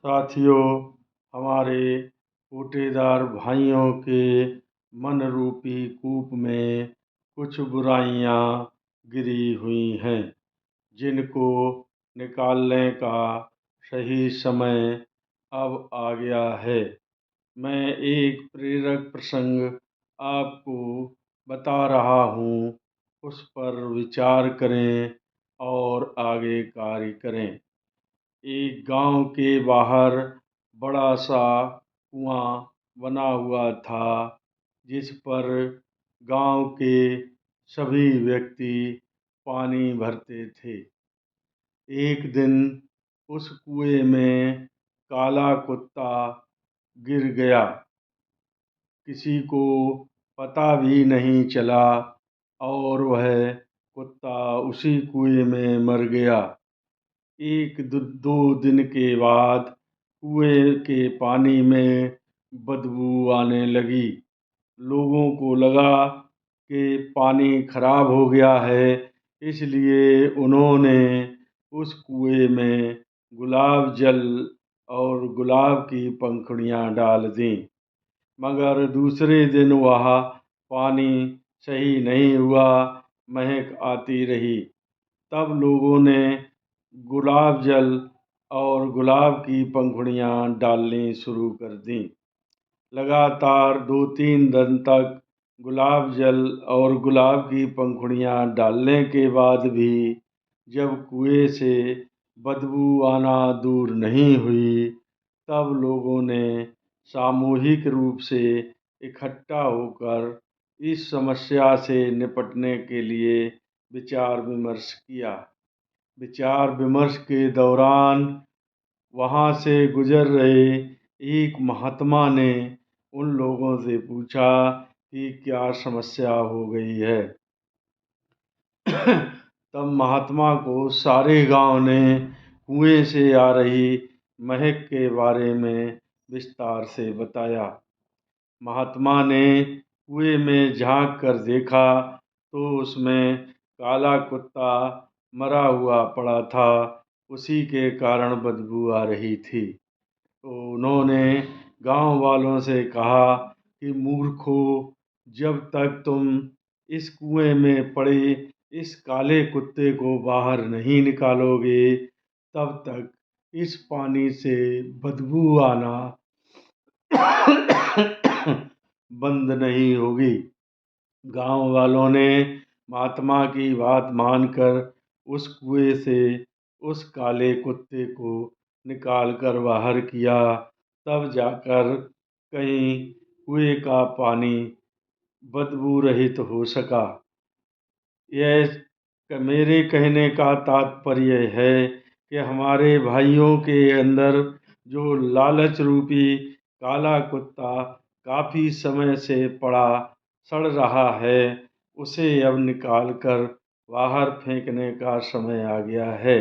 साथियों, हमारे कोटेदार भाइयों के मन रूपी कूप में कुछ बुराइयां गिरी हुई हैं, जिनको निकालने का सही समय अब आ गया है। मैं एक प्रेरक प्रसंग आपको बता रहा हूँ, उस पर विचार करें और आगे कार्य करें। एक गांव के बाहर बड़ा सा कुआं बना हुआ था, जिस पर गांव के सभी व्यक्ति पानी भरते थे। एक दिन उस कुएं में काला कुत्ता गिर गया। किसी को पता भी नहीं चला और वह कुत्ता उसी कुएं में मर गया। एक दो दिन के बाद कुएं के पानी में बदबू आने लगी। लोगों को लगा कि पानी खराब हो गया है, इसलिए उन्होंने उस कुएं में गुलाब जल और गुलाब की पंखुड़ियां डाल दीं। मगर दूसरे दिन वह पानी सही नहीं हुआ, महक आती रही। तब लोगों ने गुलाब जल और गुलाब की पंखुड़ियां डालनी शुरू कर दीं। लगातार 2-3 दिन तक गुलाब जल और गुलाब की पंखुड़ियां डालने के बाद भी जब कुएं से बदबू आना दूर नहीं हुई, तब लोगों ने सामूहिक रूप से इकट्ठा होकर इस समस्या से निपटने के लिए विचार विमर्श किया। विचार विमर्श के दौरान वहाँ से गुजर रहे एक महात्मा ने उन लोगों से पूछा कि क्या समस्या हो गई है। तब महात्मा को सारे गांव ने कुएं से आ रही महक के बारे में विस्तार से बताया। महात्मा ने कुएं में झांक कर देखा तो उसमें काला कुत्ता मरा हुआ पड़ा था। उसी के कारण बदबू आ रही थी। तो उन्होंने गांव वालों से कहा कि मूर्खों, जब तक तुम इस कुएं में पड़े इस काले कुत्ते को बाहर नहीं निकालोगे, तब तक इस पानी से बदबू आना बंद नहीं होगी। गांव वालों ने महात्मा की बात मानकर उस कुएं से उस काले कुत्ते को निकाल कर बाहर किया। तब जाकर कहीं कुएं का पानी बदबू रहित हो सका। यह मेरे कहने का तात्पर्य है कि हमारे भाइयों के अंदर जो लालच रूपी काला कुत्ता काफ़ी समय से पड़ा सड़ रहा है, उसे अब निकाल कर बाहर फेंकने का समय आ गया है।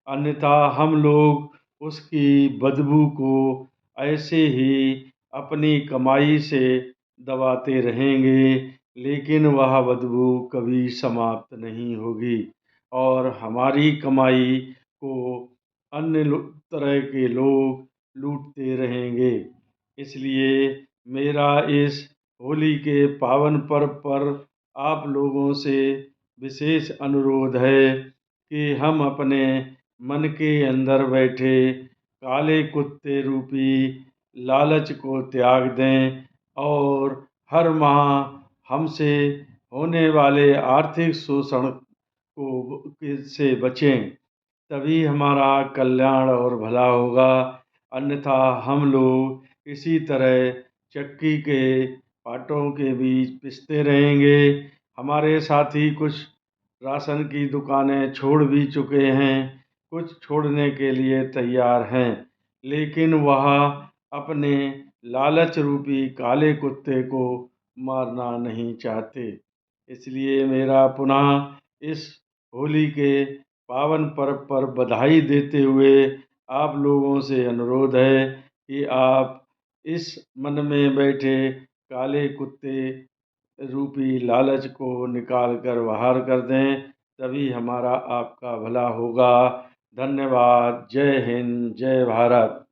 अन्यथा हम लोग उसकी बदबू को ऐसे ही अपनी कमाई से दबाते रहेंगे, लेकिन वह बदबू कभी समाप्त नहीं होगी और हमारी कमाई को अन्य तरह के लोग लूटते रहेंगे। इसलिए मेरा इस होली के पावन पर्व पर आप लोगों से विशेष अनुरोध है कि हम अपने मन के अंदर बैठे काले कुत्ते रूपी लालच को त्याग दें और हर माह हमसे होने वाले आर्थिक शोषण से बचें। तभी हमारा कल्याण और भला होगा। अन्यथा हम लोग इसी तरह चक्की के पाटों के बीच पिसते रहेंगे। हमारे साथी कुछ राशन की दुकानें छोड़ भी चुके हैं, कुछ छोड़ने के लिए तैयार हैं, लेकिन वह अपने लालच रूपी काले कुत्ते को मारना नहीं चाहते। इसलिए मेरा पुनः इस होली के पावन पर्व पर बधाई देते हुए आप लोगों से अनुरोध है कि आप इस मन में बैठे काले कुत्ते रूपी लालच को निकाल कर बाहर कर दें, तभी हमारा आपका भला होगा। धन्यवाद। जय हिंद, जय भारत।